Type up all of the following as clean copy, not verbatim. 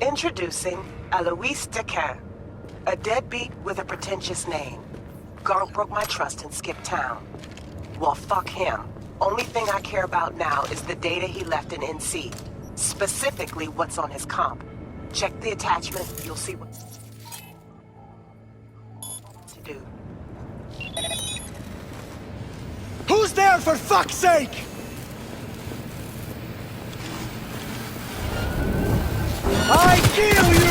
Introducing Alois Dequin, a deadbeat with a pretentious name. Gonk broke my trust and skipped town. Well, fuck him. Only thing I care about now is the data he left in NC. Specifically, what's on his comp. Check the attachment, you'll see what to do. Who's there, for fuck's sake? I kill you!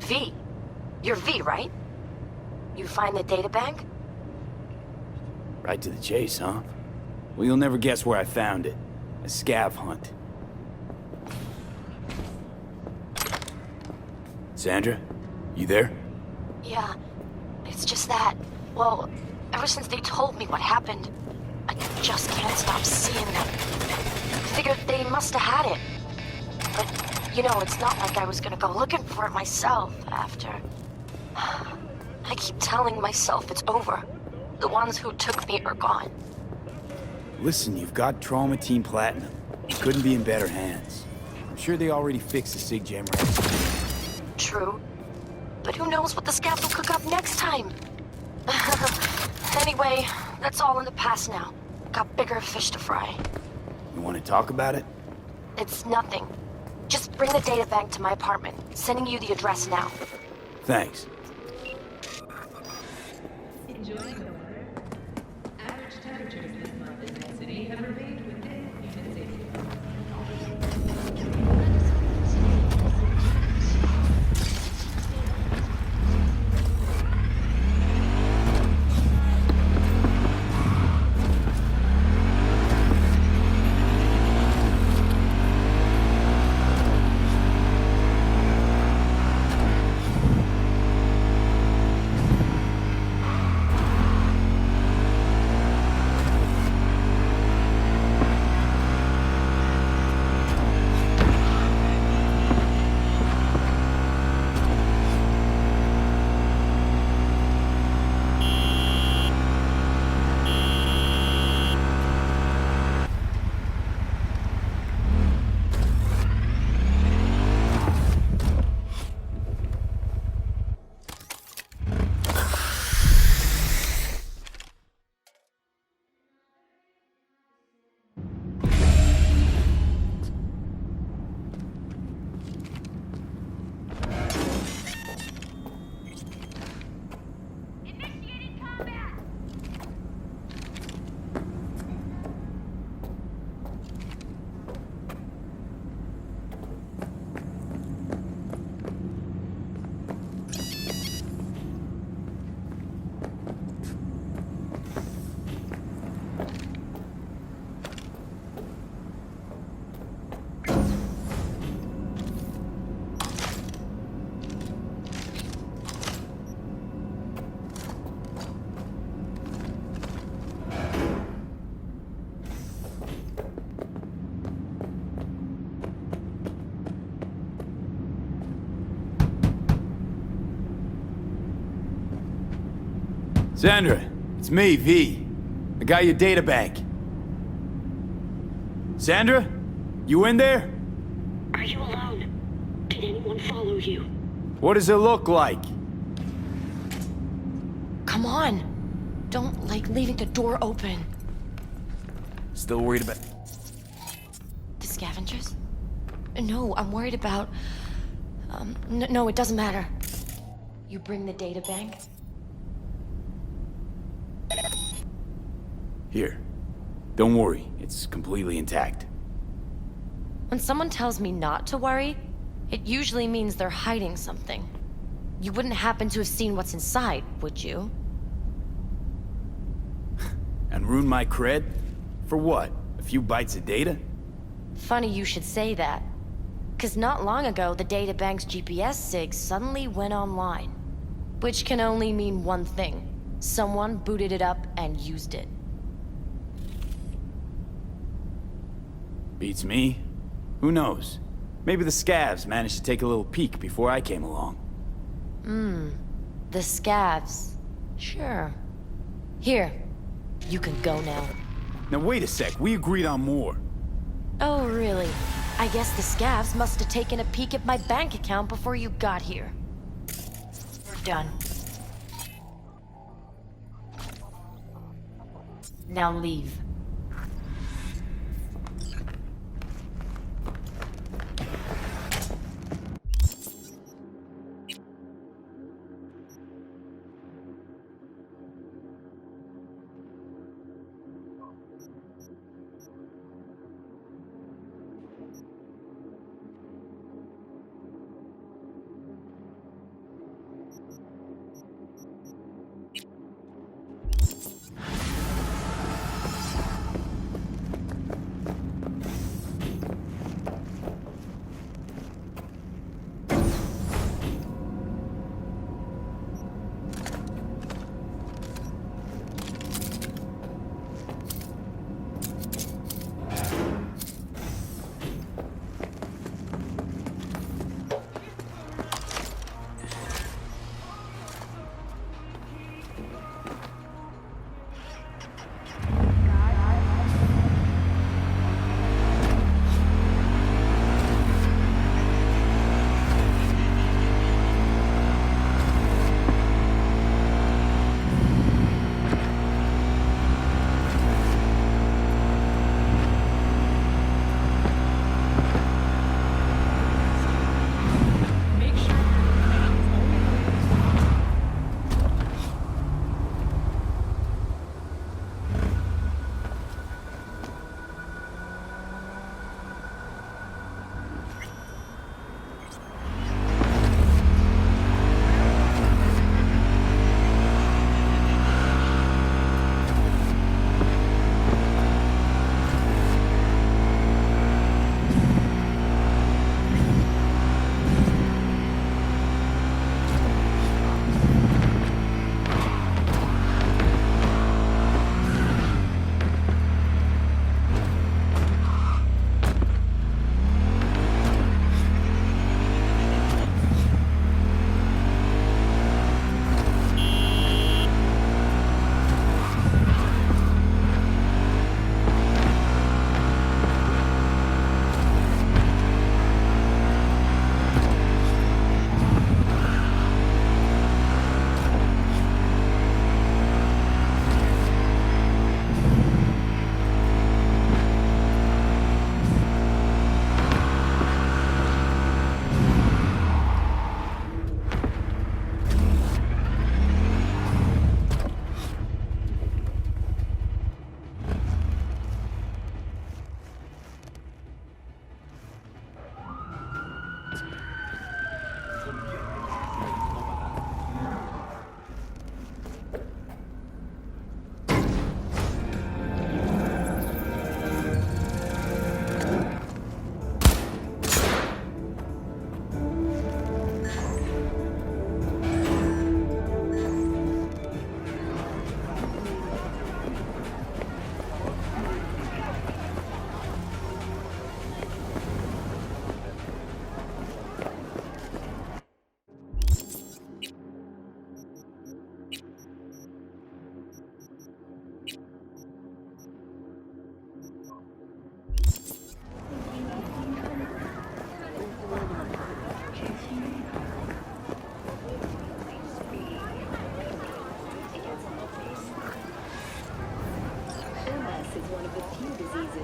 V. You're V, right? You find the databank? Right to the chase, huh? Well, you'll never guess where I found it. A scav hunt. Sandra? You there? Yeah. It's just that, well, ever since they told me what happened, I just can't stop seeing them. Figured they must have had it. But, you know, it's not like I was gonna go looking for it myself after. I keep telling myself it's over. The ones who took me are gone. Listen, you've got Trauma Team Platinum. You couldn't be in better hands. I'm sure they already fixed the SIG jam right. True. But who knows what the scabs will cook up next time? Anyway, that's all in the past now. Got bigger fish to fry. You want to talk about it? It's nothing. Just bring the data bank to my apartment. Sending you the address now. Thanks. Enjoying the weather? Average temperatures this month in the city have remained within human safety. Sandra, it's me, V. I got your data bank. Sandra? You in there? Are you alone? Did anyone follow you? What does it look like? Come on. Don't like leaving the door open. Still worried about... The scavengers? No, I'm worried about... No, it doesn't matter. You bring the data bank? Here. Don't worry, it's completely intact. When someone tells me not to worry, it usually means they're hiding something. You wouldn't happen to have seen what's inside, would you? And ruin my cred? For what? A few bytes of data? Funny you should say that. 'Cause not long ago, the databank's GPS SIG suddenly went online. Which can only mean one thing. Someone booted it up and used it. Beats me. Who knows? Maybe the scavs managed to take a little peek before I came along. The scavs. Sure. Here. You can go now. Now wait a sec, we agreed on more. Oh, really? I guess the scavs must have taken a peek at my bank account before you got here. We're done. Now leave.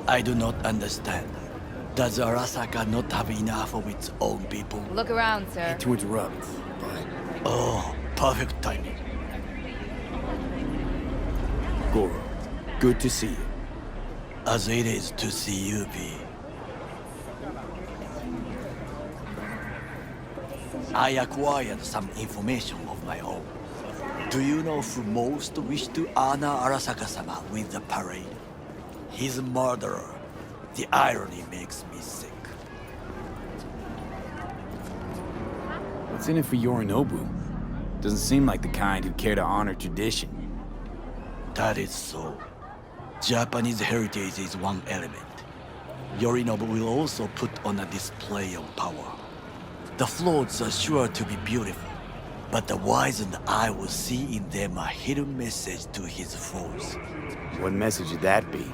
I do not understand. Does Arasaka not have enough of its own people? Look around, sir. Hate to interrupt, but Oh, perfect timing. Goro, good to see you. As it is to see you, V. I acquired some information of my own. Do you know who most wish to honor Arasaka-sama with the parade? His murderer. The irony makes me sick. What's in it for Yorinobu? Doesn't seem like the kind who'd care to honor tradition. That is so. Japanese heritage is one element. Yorinobu will also put on a display of power. The floats are sure to be beautiful, but the wizened eye will see in them a hidden message to his foes. What message would that be?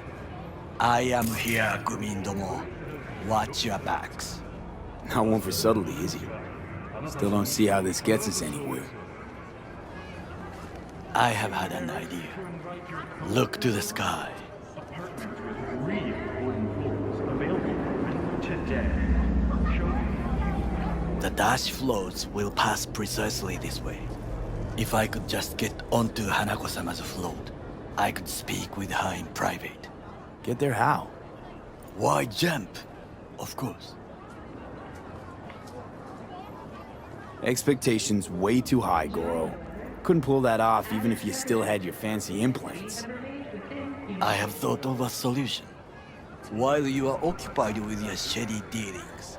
I am here, Gumindomo. Watch your backs. Not one for subtlety, is he? Still don't see how this gets us anywhere. I have had an idea. Look to the sky. The dash floats will pass precisely this way. If I could just get onto Hanako-sama's float, I could speak with her in private. Get there how? Why jump? Of course. Expectations way too high, Goro. Couldn't pull that off even if you still had your fancy implants. I have thought of a solution. While you are occupied with your shady dealings,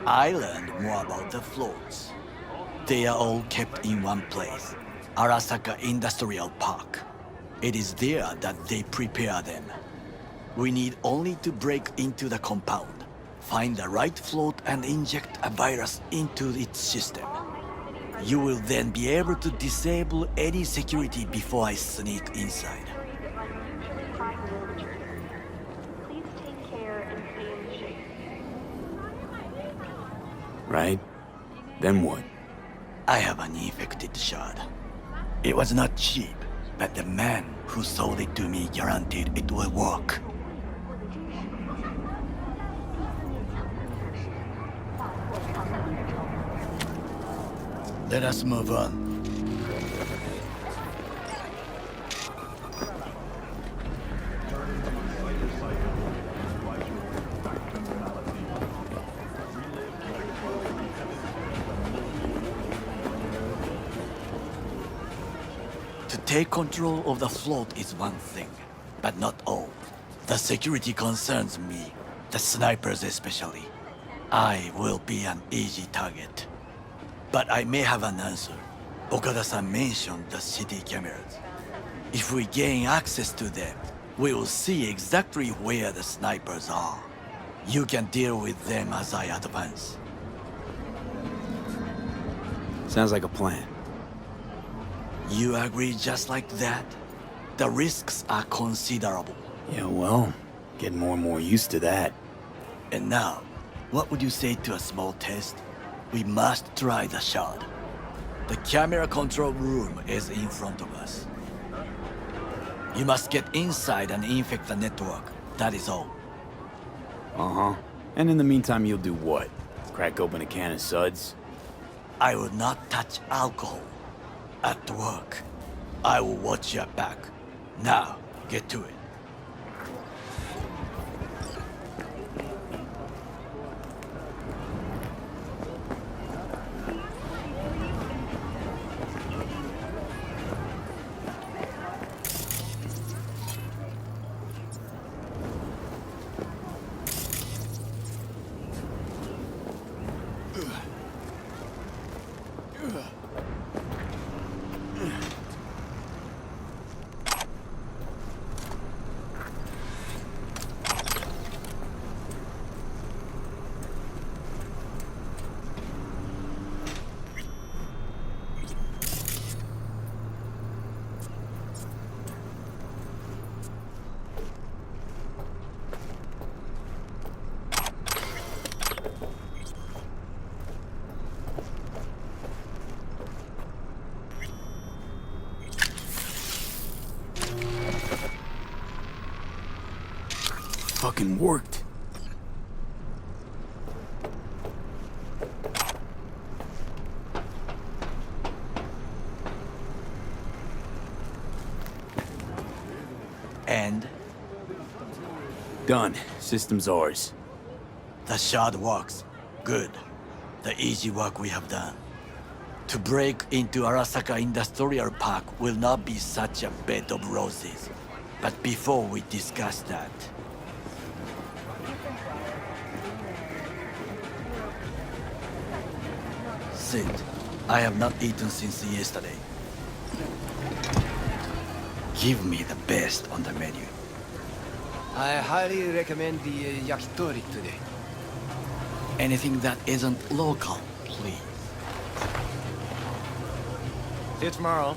I learned more about the floats. They are all kept in one place, Arasaka Industrial Park. It is there that they prepare them. We need only to break into the compound, find the right float and inject a virus into its system. You will then be able to disable any security before I sneak inside. Right? Then what? I have an infected shard. It was not cheap, but the man who sold it to me guaranteed it will work. Let us move on. To take control of the float is one thing, but not all. The security concerns me, the snipers especially. I will be an easy target. But I may have an answer. Okada-san mentioned the city cameras. If we gain access to them, we will see exactly where the snipers are. You can deal with them as I advance. Sounds like a plan. You agree just like that? The risks are considerable. Yeah, well, getting more and more used to that. And now, what would you say to a small test? We must try the shard. The camera control room is in front of us. You must get inside and infect the network. That is all. Uh-huh. And in the meantime, you'll do what? Crack open a can of suds? I will not touch alcohol. At work, I will watch your back. Now, get to it. fucking worked. And Done. System's ours. the shard works. Good. The easy work we have done. To break into Arasaka Industrial Park will not be such a bed of roses. But before we discuss that, sit. I have not eaten since yesterday. Give me the best on the menu. I highly recommend the yakitori today. Anything that isn't local, please. See you tomorrow.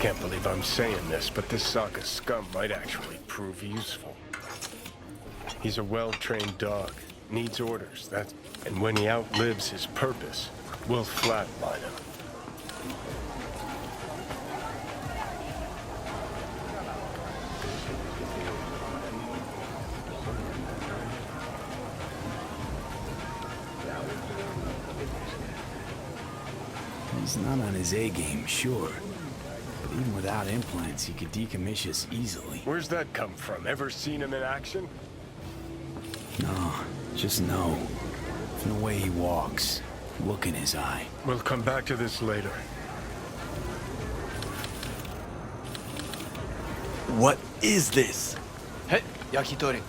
Can't believe I'm saying this, but this Sokka scum might actually prove useful. He's a well-trained dog, needs orders, and when he outlives his purpose, we'll flatline him. He's not on his A game, sure. But even without implants, he could decommission us easily. Where's that come from? Ever seen him in action? No, just no. From the way he walks, look in his eye. We'll come back to this later. What is this? Hey, yakitori.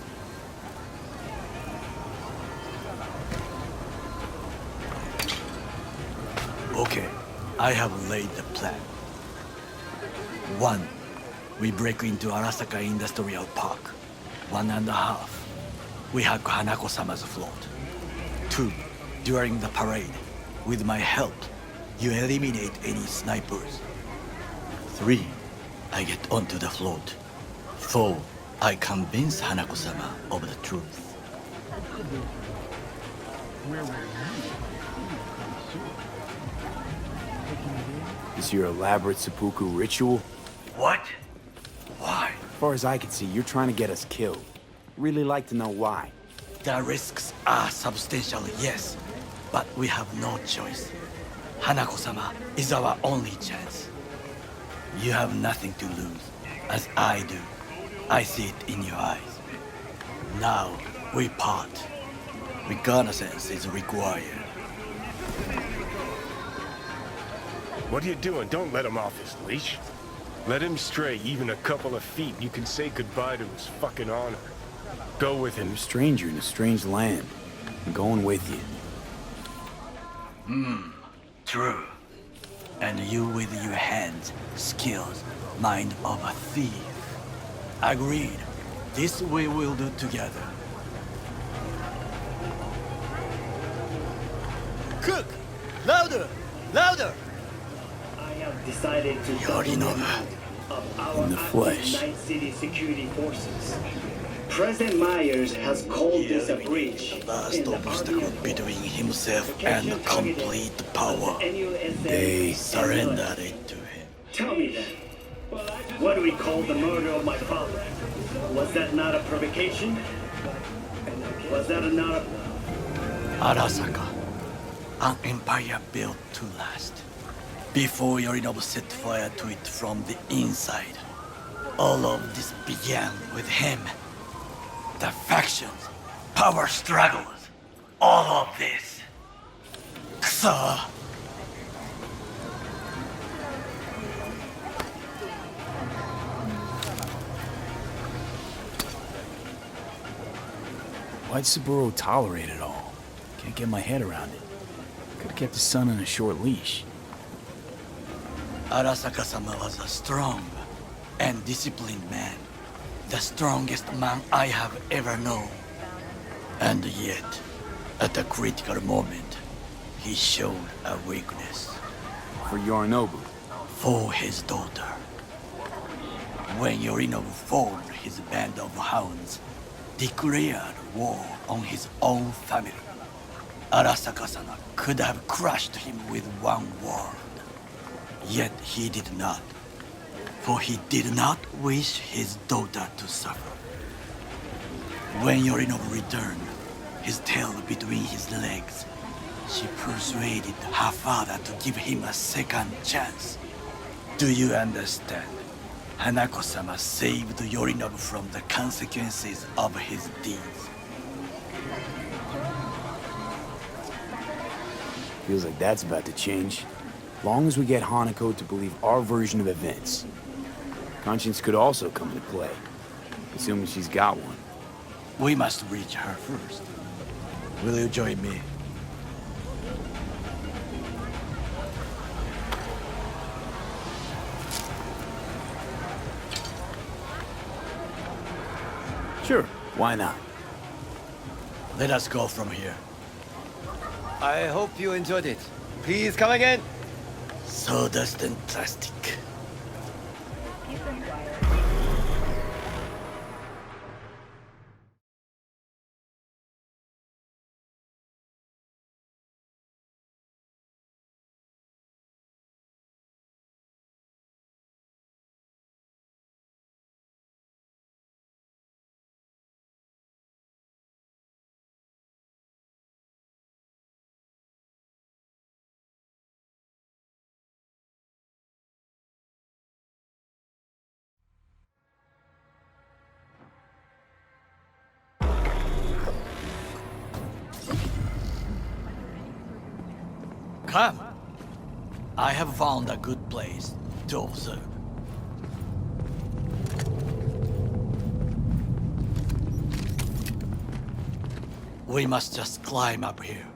Okay, I have laid the plan. 1. We break into Arasaka Industrial Park. 1.5. We hack Hanako-sama's float. 2. During the parade, with my help, you eliminate any snipers. 3. I get onto the float. 4. I convince Hanako-sama of the truth. Is your elaborate seppuku ritual? What? Why? As far as I can see, you're trying to get us killed. Really like to know why. The risks are substantial, yes, but we have no choice. Hanako-sama is our only chance. You have nothing to lose, as I do. I see it in your eyes. Now, we part. Reconnaissance is required. What are you doing? Don't let him off his leash. Let him stray even a couple of feet, and you can say goodbye to his fucking honor. Go with him. You're a stranger in a strange land. I'm going with you. True. And you with your hands, skills, mind of a thief. Agreed. This we will do together. Cook! Louder! Louder! I have decided to Yorinobu. of our In the flesh. Night City security forces. President Myers has called this a breach The last in the obstacle Army of between himself and complete power. They Surrendered it to him. Tell me then, what do we call the murder of my father? Was that not a provocation? Was that not a... Arasaka, an empire built to last. Before Yorinobu set fire to it from the inside. All of this began with him. The factions, power struggles, all of this. Kusa! Why'd Saburo tolerate it all? Can't get my head around it. Could've kept his son on a short leash. Arasaka-sama was a strong and disciplined man. The strongest man I have ever known. And yet, at a critical moment, he showed a weakness. For Yorinobu. For his daughter. When Yorinobu formed his band of hounds, declared war on his own family, Arasaka-sama could have crushed him with one word. Yet he did not, for he did not wish his daughter to suffer. When Yorinobu returned, his tail between his legs, she persuaded her father to give him a second chance. Do you understand? Hanako-sama saved Yorinobu from the consequences of his deeds. Feels like that's about to change. Long as we get Hanako to believe our version of events. Conscience could also come into play, assuming she's got one. We must reach her first. Will you join me? Sure, why not? Let us go from here. I hope you enjoyed it. Please come again. Sawdust and plastic. Come. I have found a good place to observe. We must just climb up here.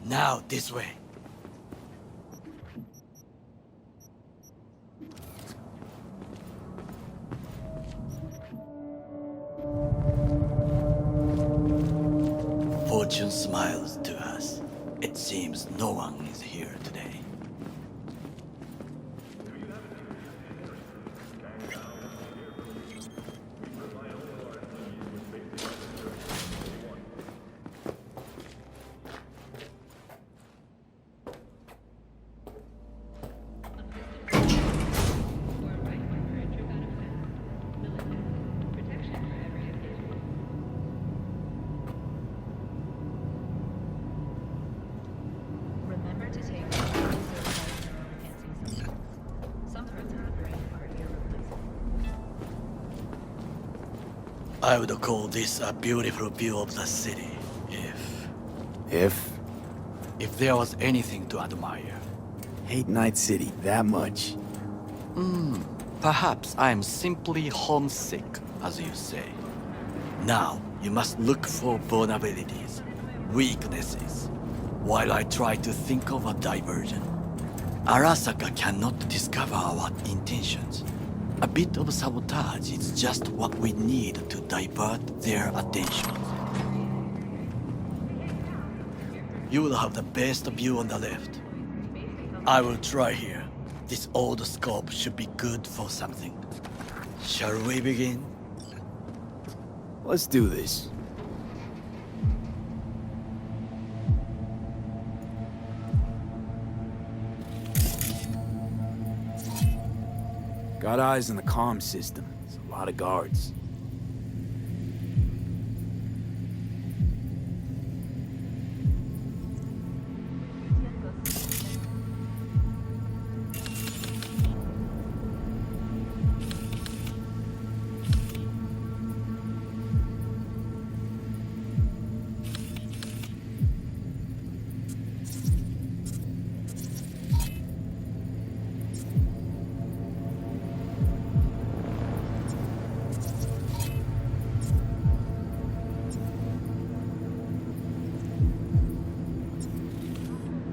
Now, this way. Fortune smiles to us. It seems no one is here today. Remember to take enhancing supplements. Some parts of the brain are irreplaceable. I would call this a beautiful view of the city, If? if there was anything to admire. Hate Night City that much. Perhaps I am simply homesick, as you say. Now, you must look for vulnerabilities, weaknesses, while I try to think of a diversion. Arasaka cannot discover our intentions. A bit of sabotage is just what we need to divert their attention. You will have the best view on the left. I will try here. This old scope should be good for something. Shall we begin? Let's do this. Got eyes on the comm system. There's a lot of guards.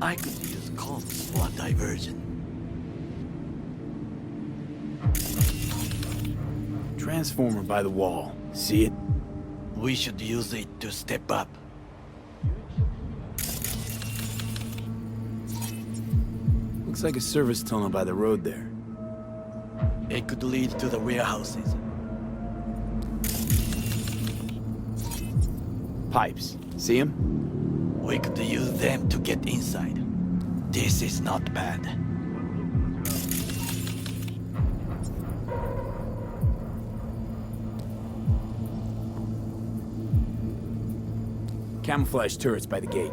I could use comms for a diversion. Transformer by the wall. See it? We should use it to step up. Looks like a service tunnel by the road there. It could lead to the warehouses. pipes. See them? We could use them to get inside. This is not bad. Camouflage turrets by the gate.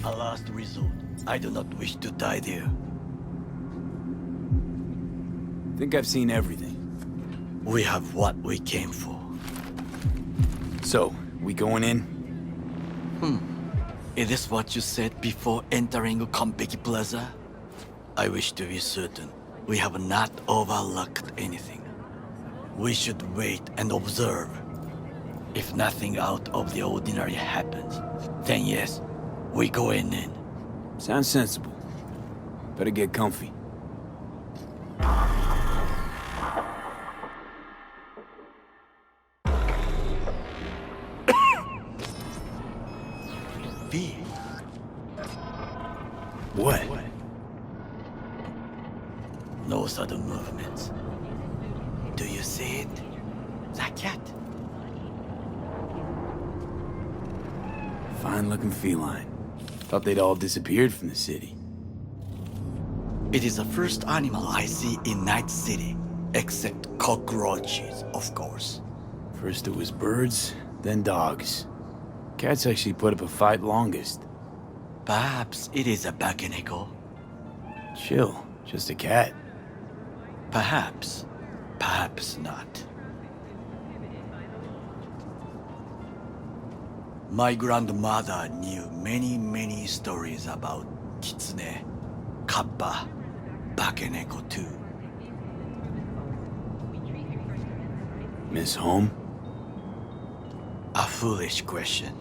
A last resort. I do not wish to die there. Think I've seen everything. We have what we came for. So, we going in? It is what you said before entering Konpeki Plaza? I wish to be certain we have not overlooked anything. We should wait and observe. If nothing out of the ordinary happens, then yes, we go in. Sounds sensible. Better get comfy. B. What? No sudden movements. Do you see it? The cat. Fine-looking feline. Thought they'd all disappeared from the city. It is the first animal I see in Night City, except cockroaches, of course. First it was birds, then dogs. Cats actually put up a fight longest. Perhaps it is a Bakeneko. Chill, just a cat. Perhaps. Perhaps not. My grandmother knew many stories about Kitsune, Kappa, Bakeneko too. Miss Home? A foolish question.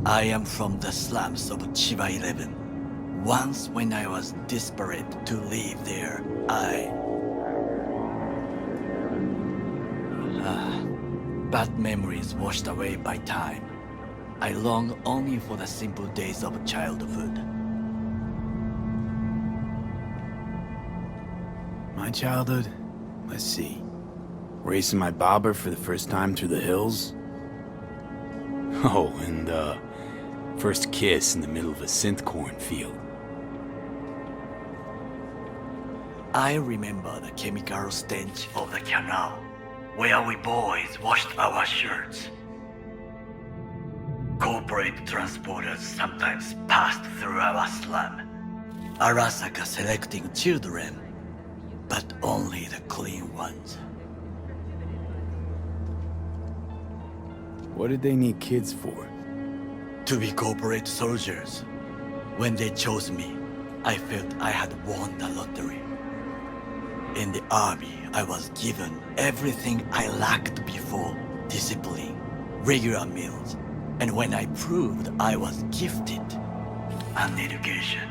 I am from the slums of Chiba 11. Once when I was desperate to live there, bad memories washed away by time. I long only for the simple days of childhood. My childhood? Let's see. Racing my bobber for the first time through the hills? Oh, and first kiss in the middle of a synth cornfield. I remember the chemical stench of the canal, where we boys washed our shirts. Corporate transporters sometimes passed through our slum. Arasaka selecting children, but only the clean ones. What did they need kids for? To be corporate soldiers. When they chose me, I felt I had won the lottery. In the army, I was given everything I lacked before: discipline, regular meals, and when I proved I was gifted, an education.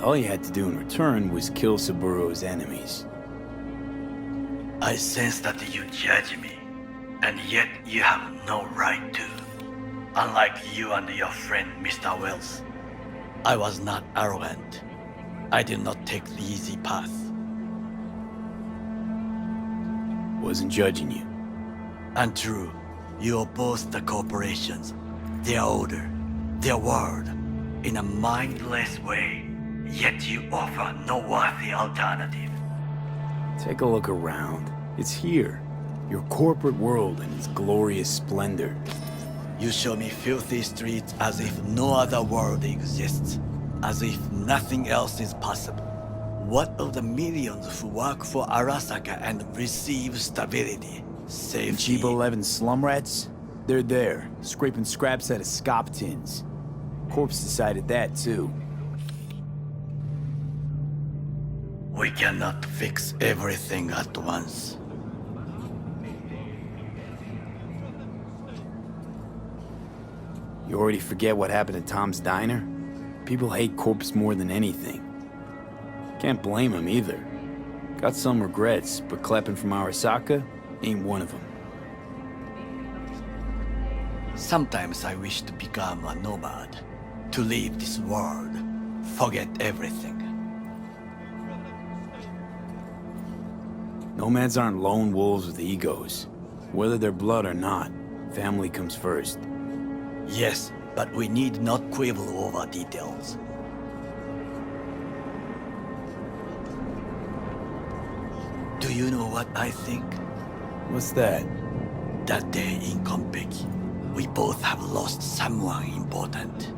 All you had to do in return was kill Saburo's enemies. I sense that you judge me, and yet you have no right to. Unlike you and your friend Mr. Wells, I was not arrogant. I did not take the easy path. Wasn't judging you. And true, you oppose the corporations, their order, their word, in a mindless way, yet you offer no worthy alternative. Take a look around. It's here. Your corporate world in its glorious splendor. You show me filthy streets as if no other world exists, as if nothing else is possible. What of the millions who work for Arasaka and receive stability, safety? Chiba 11 slum rats? They're there, scraping scraps out of scop tins. Corpse decided that too. We cannot fix everything at once. You already forget what happened at Tom's Diner? People hate Corpse more than anything. Can't blame him either. Got some regrets, but clapping from Arasaka ain't one of them. Sometimes I wish to become a nomad. To leave this world, forget everything. Nomads aren't lone wolves with egos. Whether they're blood or not, family comes first. Yes, but we need not quibble over details. Do you know what I think? What's that? That day in Konpeki, we both have lost someone important.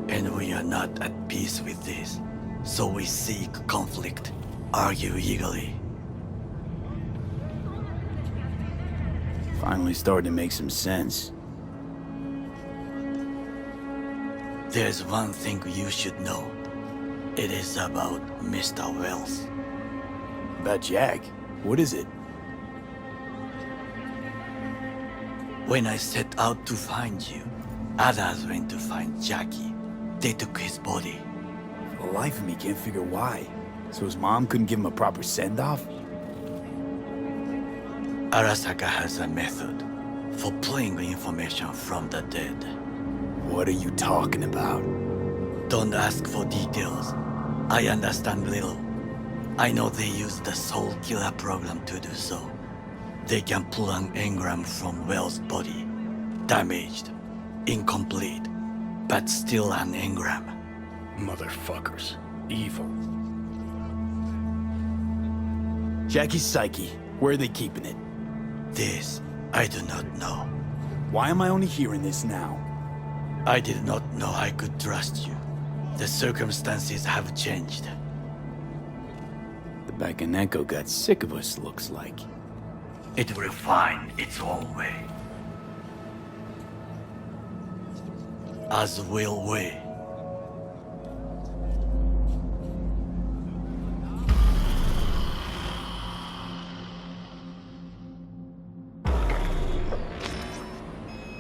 And we are not at peace with this. So we seek conflict, argue eagerly. Finally starting to make some sense. There's one thing you should know. It is about Mr. Wells. About Jack? What is it? When I set out to find you, others went to find Jackie. They took his body. For the life of me, can't figure why. So his mom couldn't give him a proper send-off? Arasaka has a method for pulling information from the dead. What are you talking about? Don't ask for details. I understand little. I know they use the Soul Killer program to do so. They can pull an engram from Wells' body. Damaged, incomplete, but still an engram. Motherfuckers. Evil. Jackie's psyche. Where are they keeping it? This, I do not know. Why am I only hearing this now? I did not know I could trust you. The circumstances have changed. The Bakaneko got sick of us, looks like. It will find its own way. As will we.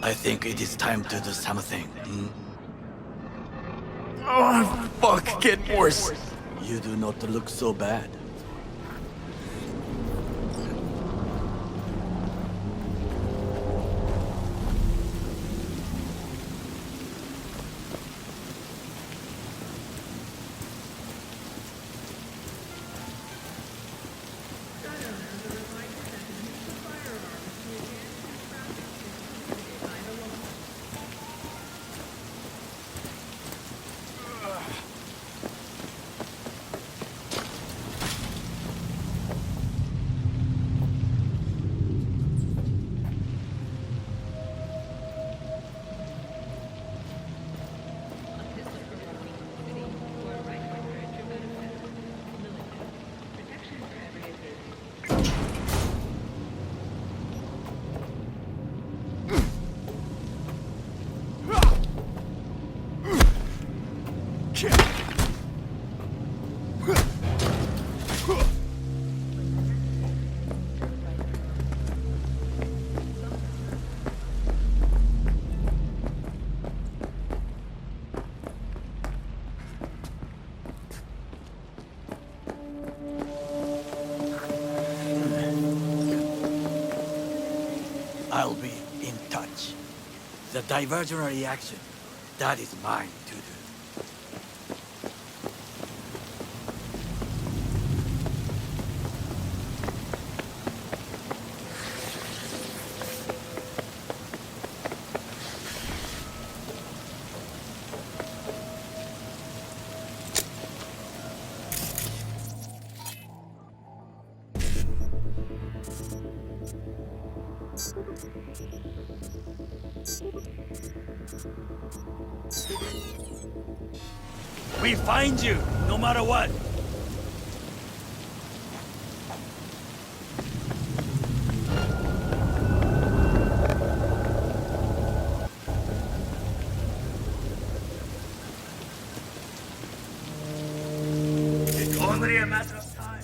I think it is time to do something. Oh, fuck, getting worse. You do not look so bad. I'll be in touch. The diversionary reaction, that is mine to do. We find you, no matter what. It's only a matter of time.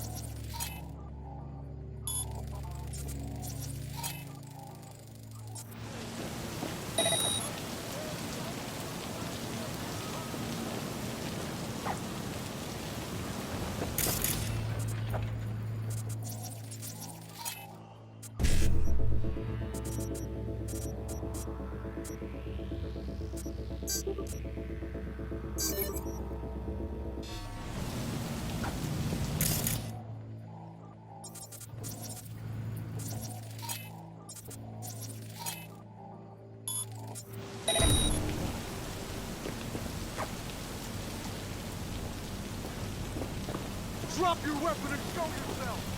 Drop your weapon and show yourself!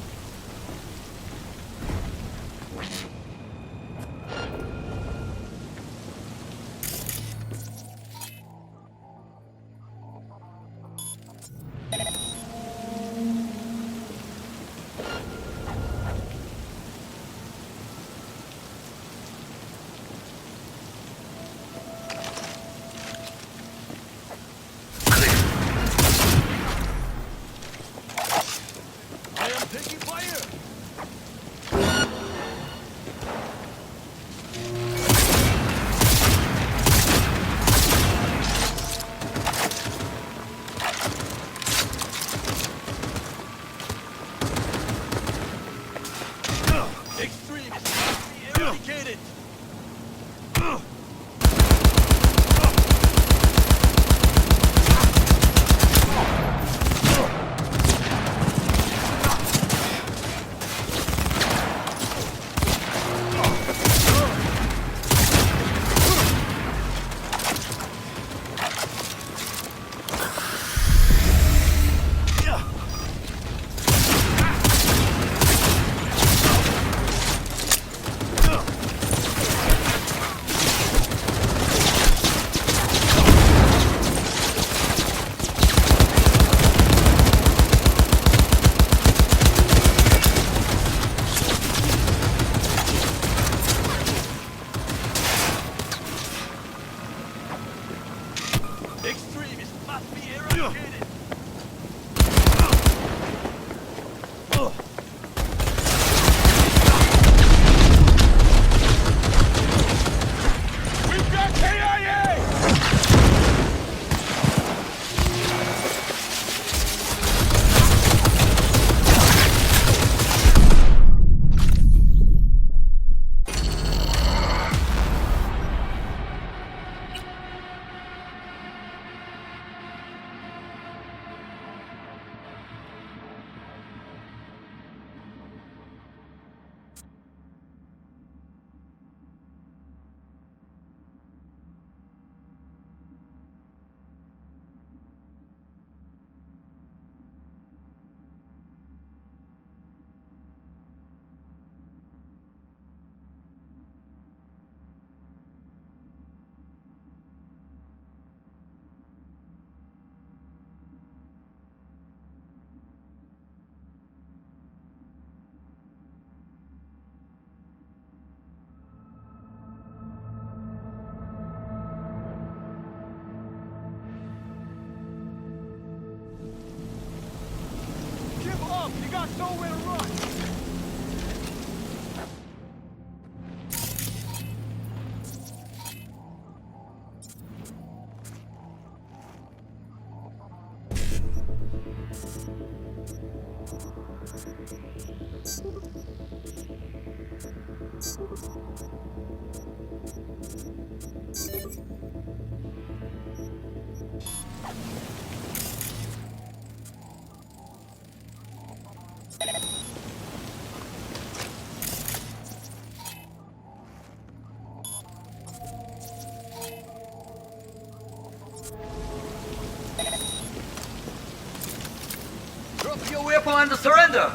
You got nowhere to run! Drop your weapon and surrender!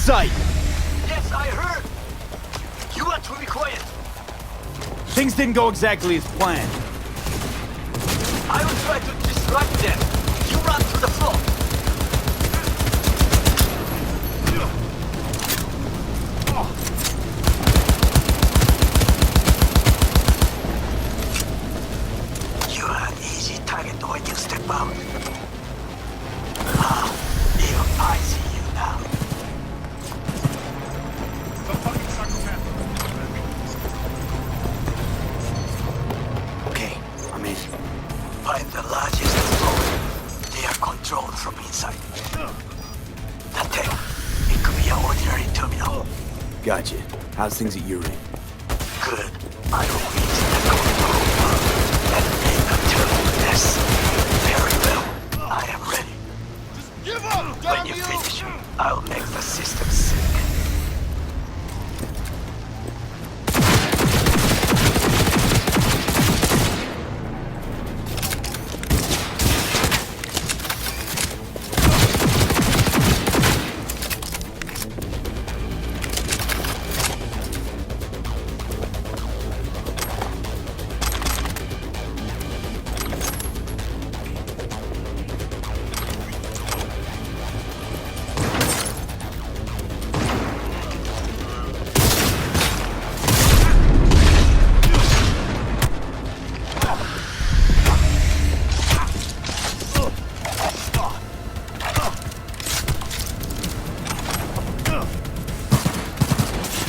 sight! Yes, I heard. You are to be quiet. Things didn't go exactly as planned. I will try to distract them. You run to the floor. You are an easy target when you step out. Ah, even I see you now. The fucking psychopath. Okay, I'm in. Find the largest floor. They are controlled from inside. That thing, it could be an ordinary terminal. Gotcha. How's things at your end? Good. I will reach the control room and make a terminus. Very well. I am ready. Give up! When you finish, I'll make the system sick.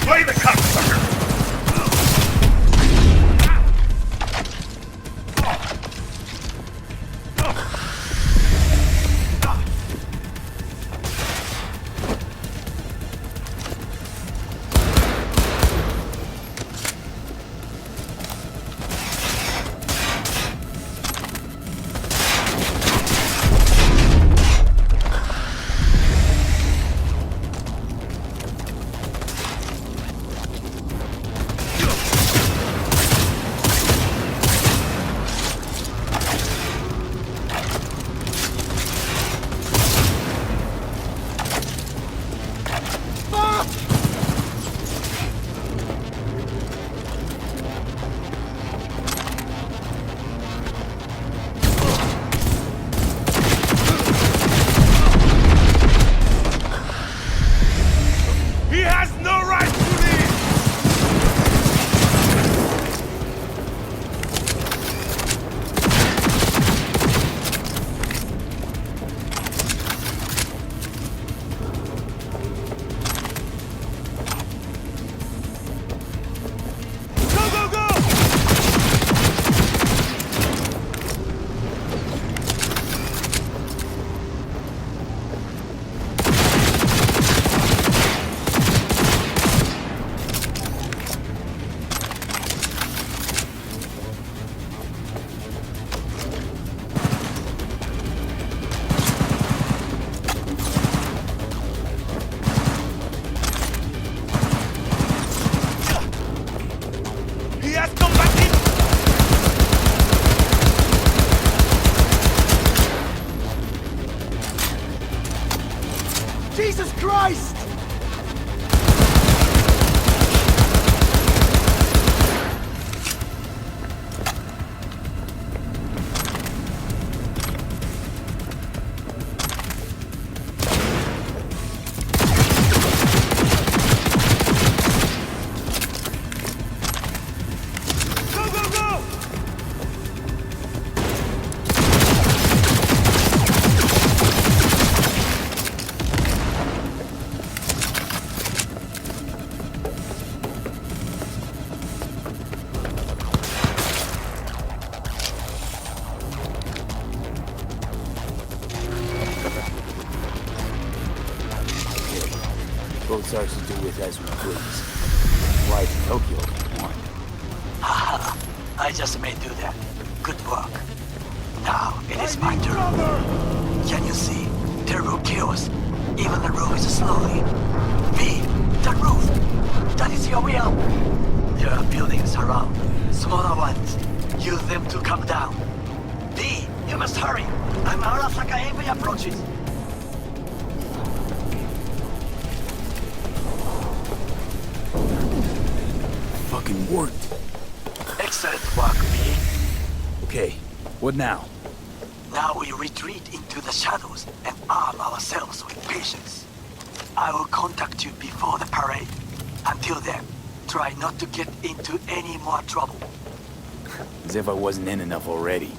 Play the cocksucker! He has no right to leave! Go, go, go! He has come back in! Jesus Christ! Go, go, go! Both ours to do with as we please. Fly to Tokyo if you want. Haha, I just may do that. Good work. Now it is my turn. Can you see? Terrible chaos. Even the roof is slowly. V, the roof. That is your will. There are buildings around. Smaller ones. Use them to come down. D, you must hurry. I'm Arasaka Heavy approaches. worked. Excellent work, V. Okay, what now? Now we retreat into the shadows and arm ourselves with patience. I will contact you before the parade. Until then, try not to get into any more trouble. As if I wasn't in enough already.